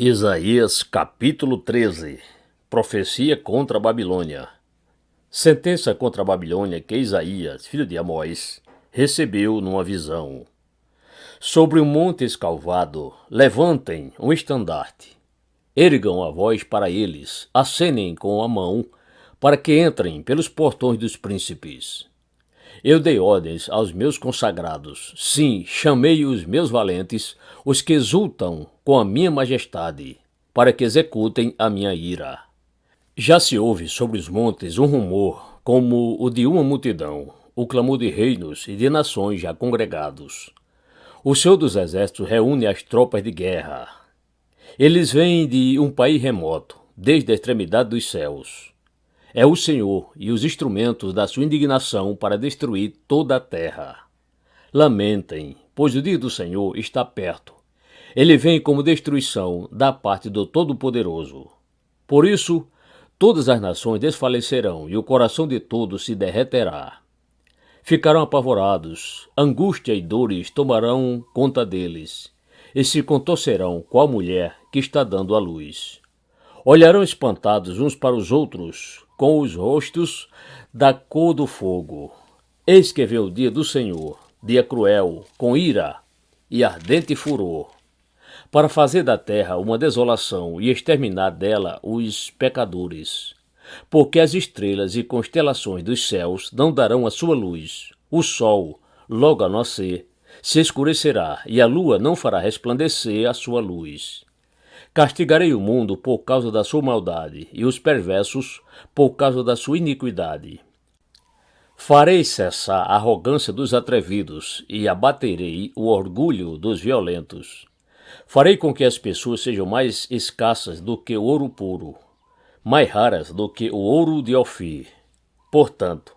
Isaías capítulo 13. Profecia contra a Babilônia. Sentença contra a Babilônia que Isaías, filho de Amós, recebeu numa visão. Sobre o monte escalvado, levantem um estandarte. Ergam a voz para eles, acenem com a mão, para que entrem pelos portões dos príncipes. Eu dei ordens aos meus consagrados, sim, chamei os meus valentes, os que exultam com a minha majestade, para que executem a minha ira. Já se ouve sobre os montes um rumor, como o de uma multidão, o clamor de reinos e de nações já congregados. O Senhor dos Exércitos reúne as tropas de guerra. Eles vêm de um país remoto, desde a extremidade dos céus. É o Senhor e os instrumentos da sua indignação para destruir toda a terra. Lamentem, pois o dia do Senhor está perto. Ele vem como destruição da parte do Todo-Poderoso. Por isso, todas as nações desfalecerão e o coração de todos se derreterá. Ficarão apavorados, angústia e dores tomarão conta deles, e se contorcerão qual mulher que está dando à luz. Olharão espantados uns para os outros, com os rostos da cor do fogo. Eis que vem o dia do Senhor, dia cruel, com ira e ardente furor, para fazer da terra uma desolação e exterminar dela os pecadores. Porque as estrelas e constelações dos céus não darão a sua luz. O sol, logo a nascer, se escurecerá e a lua não fará resplandecer a sua luz. Castigarei o mundo por causa da sua maldade e os perversos por causa da sua iniquidade. Farei cessar a arrogância dos atrevidos e abaterei o orgulho dos violentos. Farei com que as pessoas sejam mais escassas do que o ouro puro, mais raras do que o ouro de Ofir. Portanto,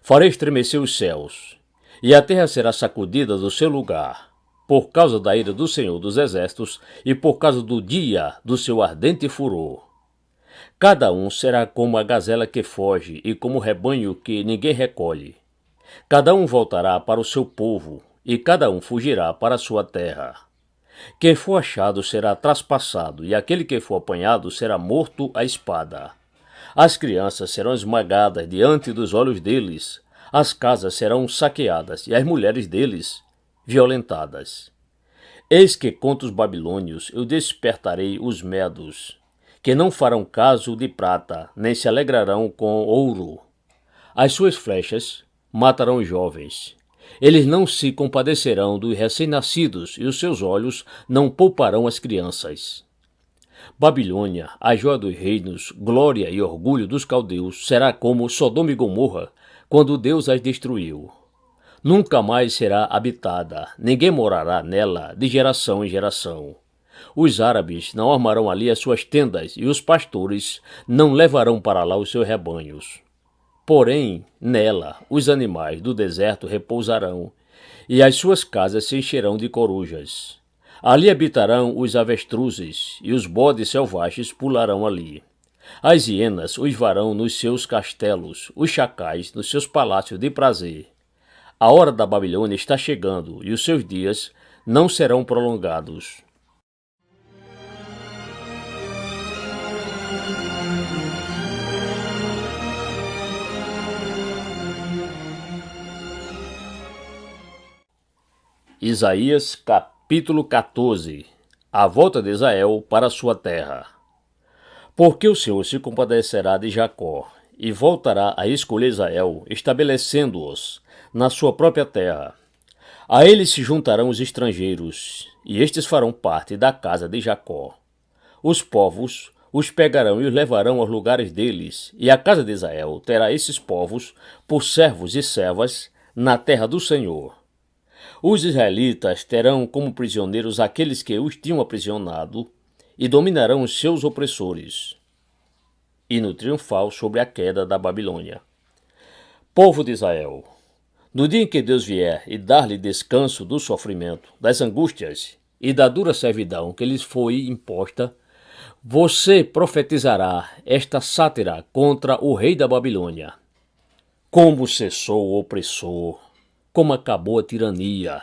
farei estremecer os céus, e a terra será sacudida do seu lugar, por causa da ira do Senhor dos Exércitos e por causa do dia do seu ardente furor. Cada um será como a gazela que foge e como o rebanho que ninguém recolhe. Cada um voltará para o seu povo e cada um fugirá para a sua terra. Quem for achado será traspassado e aquele que for apanhado será morto à espada. As crianças serão esmagadas diante dos olhos deles, as casas serão saqueadas e as mulheres deles violentadas. Eis que contra os babilônios eu despertarei os medos, que não farão caso de prata, nem se alegrarão com ouro. As suas flechas matarão os jovens. Eles não se compadecerão dos recém-nascidos e os seus olhos não pouparão as crianças. Babilônia, a joia dos reinos, glória e orgulho dos caldeus, será como Sodoma e Gomorra, quando Deus as destruiu. Nunca mais será habitada, ninguém morará nela de geração em geração. Os árabes não armarão ali as suas tendas e os pastores não levarão para lá os seus rebanhos. Porém, nela os animais do deserto repousarão e as suas casas se encherão de corujas. Ali habitarão os avestruzes e os bodes selvagens pularão ali. As hienas uivarão nos seus castelos, os chacais nos seus palácios de prazer. A hora da Babilônia está chegando e os seus dias não serão prolongados. Isaías capítulo 14. A volta de Israel para sua terra. Porque o Senhor se compadecerá de Jacó e voltará a escolher Israel, estabelecendo-os na sua própria terra. A eles se juntarão os estrangeiros, e estes farão parte da casa de Jacó. Os povos os pegarão e os levarão aos lugares deles, e a casa de Israel terá esses povos por servos e servas na terra do Senhor. Os israelitas terão como prisioneiros aqueles que os tinham aprisionado, e dominarão os seus opressores. E no triunfal sobre a queda da Babilônia. Povo de Israel, no dia em que Deus vier e dar-lhe descanso do sofrimento, das angústias e da dura servidão que lhes foi imposta, você profetizará esta sátira contra o rei da Babilônia. Como cessou o opressor, como acabou a tirania.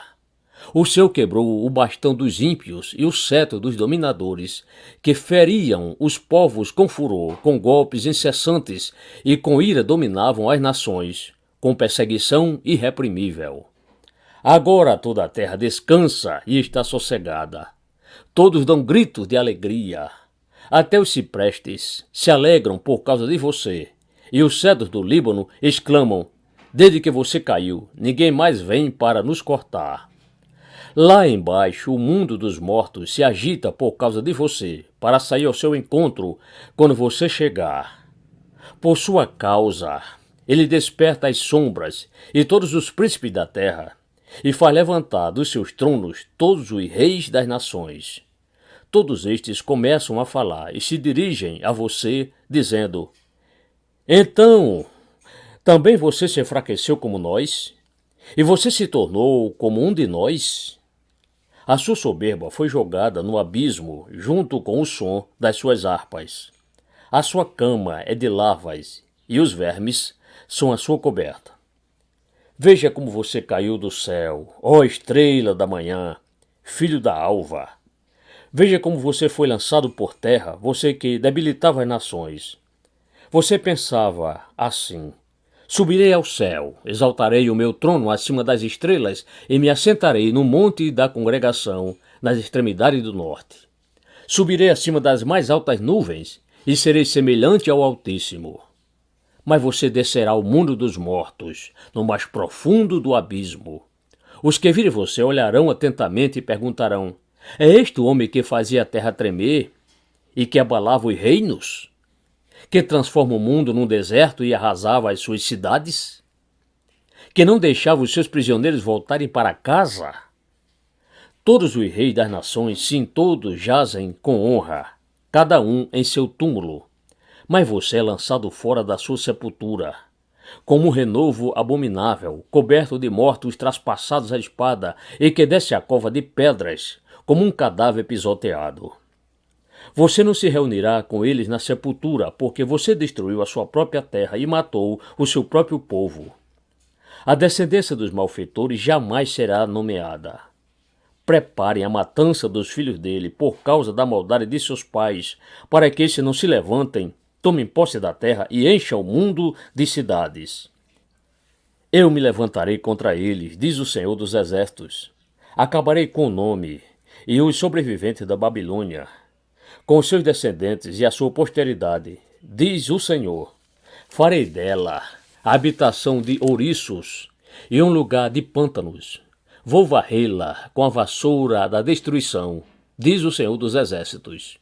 O Senhor quebrou o bastão dos ímpios e o cetro dos dominadores, que feriam os povos com furor, com golpes incessantes e com ira dominavam as nações, com perseguição irreprimível. Agora toda a terra descansa e está sossegada. Todos dão gritos de alegria. Até os ciprestes se alegram por causa de você, e os cedros do Líbano exclamam: desde que você caiu, ninguém mais vem para nos cortar. Lá embaixo, o mundo dos mortos se agita por causa de você, para sair ao seu encontro quando você chegar. Por sua causa, ele desperta as sombras e todos os príncipes da terra, e faz levantar dos seus tronos todos os reis das nações. Todos estes começam a falar e se dirigem a você, dizendo: então, também você se enfraqueceu como nós? E você se tornou como um de nós? A sua soberba foi jogada no abismo junto com o som das suas harpas. A sua cama é de lavas e os vermes são a sua coberta. Veja como você caiu do céu, ó estrela da manhã, filho da alva. Veja como você foi lançado por terra, você que debilitava as nações. Você pensava assim: subirei ao céu, exaltarei o meu trono acima das estrelas e me assentarei no monte da congregação, nas extremidades do norte. Subirei acima das mais altas nuvens e serei semelhante ao Altíssimo. Mas você descerá ao mundo dos mortos, no mais profundo do abismo. Os que virem você olharão atentamente e perguntarão: é este o homem que fazia a terra tremer e que abalava os reinos? Que transforma o mundo num deserto e arrasava as suas cidades? Que não deixava os seus prisioneiros voltarem para casa? Todos os reis das nações, sim, todos jazem com honra, cada um em seu túmulo. Mas você é lançado fora da sua sepultura, como um renovo abominável, coberto de mortos traspassados à espada, e que desce a cova de pedras, como um cadáver pisoteado. Você não se reunirá com eles na sepultura, porque você destruiu a sua própria terra e matou o seu próprio povo. A descendência dos malfeitores jamais será nomeada. Preparem a matança dos filhos dele por causa da maldade de seus pais, para que estes não se levantem, tomem posse da terra e encham o mundo de cidades. Eu me levantarei contra eles, diz o Senhor dos Exércitos. Acabarei com o nome e os sobreviventes da Babilônia, com os seus descendentes e a sua posteridade, diz o Senhor. Farei dela a habitação de ouriços e um lugar de pântanos. Vou varrê-la com a vassoura da destruição, diz o Senhor dos Exércitos.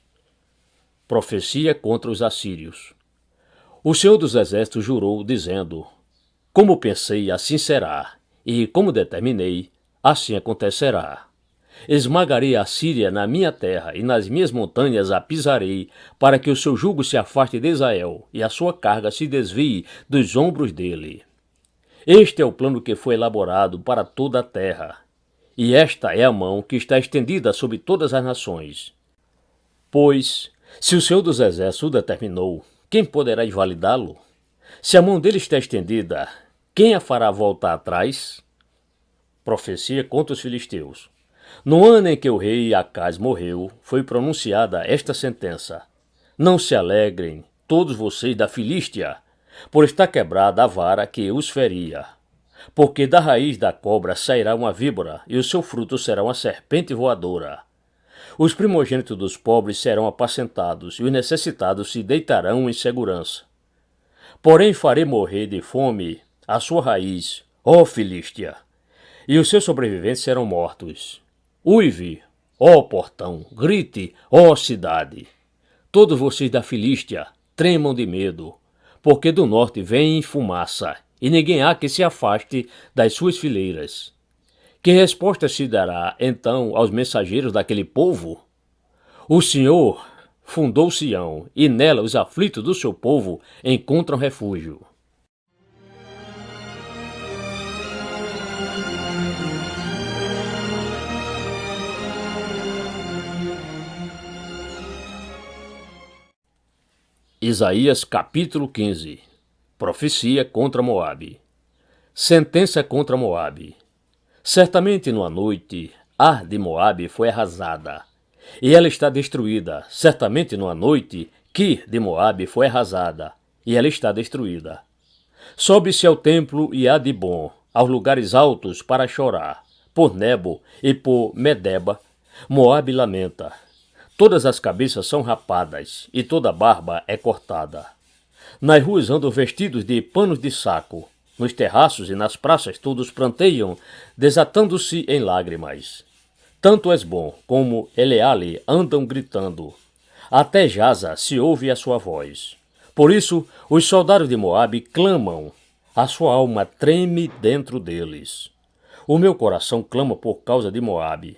Profecia contra os assírios. O Senhor dos Exércitos jurou, dizendo: como pensei, assim será, e como determinei, assim acontecerá. Esmagarei a Síria na minha terra, e nas minhas montanhas a pisarei, para que o seu jugo se afaste de Israel, e a sua carga se desvie dos ombros dele. Este é o plano que foi elaborado para toda a terra, e esta é a mão que está estendida sobre todas as nações. Pois, se o Senhor dos Exércitos o determinou, quem poderá invalidá-lo? Se a mão dele está estendida, quem a fará voltar atrás? Profecia contra os filisteus. No ano em que o rei Acaz morreu, foi pronunciada esta sentença: não se alegrem, todos vocês da Filístia, por estar quebrada a vara que os feria. Porque da raiz da cobra sairá uma víbora, e o seu fruto será uma serpente voadora. Os primogênitos dos pobres serão apacentados, e os necessitados se deitarão em segurança. Porém farei morrer de fome a sua raiz, ó Filístia, e os seus sobreviventes serão mortos. Uive, ó portão, grite, ó cidade. Todos vocês da Filístia tremam de medo, porque do norte vem fumaça, e ninguém há que se afaste das suas fileiras. Que resposta se dará, então, aos mensageiros daquele povo? O Senhor fundou Sião, e nela os aflitos do seu povo encontram refúgio. Isaías capítulo 15. Profecia contra Moabe. Sentença contra Moabe. Certamente numa noite, Ar de Moabe foi arrasada, e ela está destruída. Certamente numa noite, Kir de Moabe foi arrasada, e ela está destruída. Sobe-se ao templo e a Dibon, aos lugares altos para chorar. Por Nebo e por Medeba, Moabe lamenta. Todas as cabeças são rapadas, e toda a barba é cortada. Nas ruas andam vestidos de panos de saco. Nos terraços e nas praças todos pranteiam, desatando-se em lágrimas. Tanto Esbom como Eleale andam gritando. Até Jaza se ouve a sua voz. Por isso, os soldados de Moabe clamam. A sua alma treme dentro deles. O meu coração clama por causa de Moabe.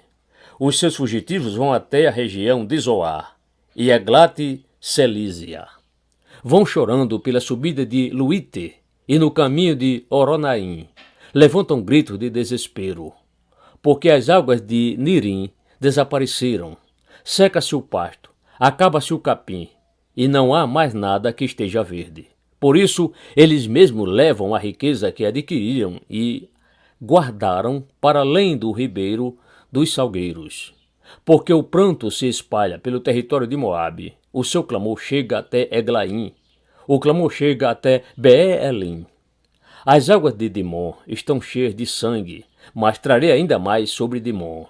Os seus fugitivos vão até a região de Zoar e Eglate-Selísia. Vão chorando pela subida de Luíte e no caminho de Oronaim. Levantam gritos de desespero, porque as águas de Nirim desapareceram. Seca-se o pasto, acaba-se o capim, e não há mais nada que esteja verde. Por isso, eles mesmos levam a riqueza que adquiriram e guardaram para além do ribeiro dos salgueiros. Porque o pranto se espalha pelo território de Moabe, o seu clamor chega até Eglaim, o clamor chega até Beelim. As águas de Dimon estão cheias de sangue, mas trarei ainda mais sobre Dimon.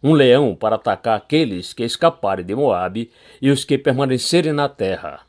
Um leão para atacar aqueles que escaparem de Moabe e os que permanecerem na terra.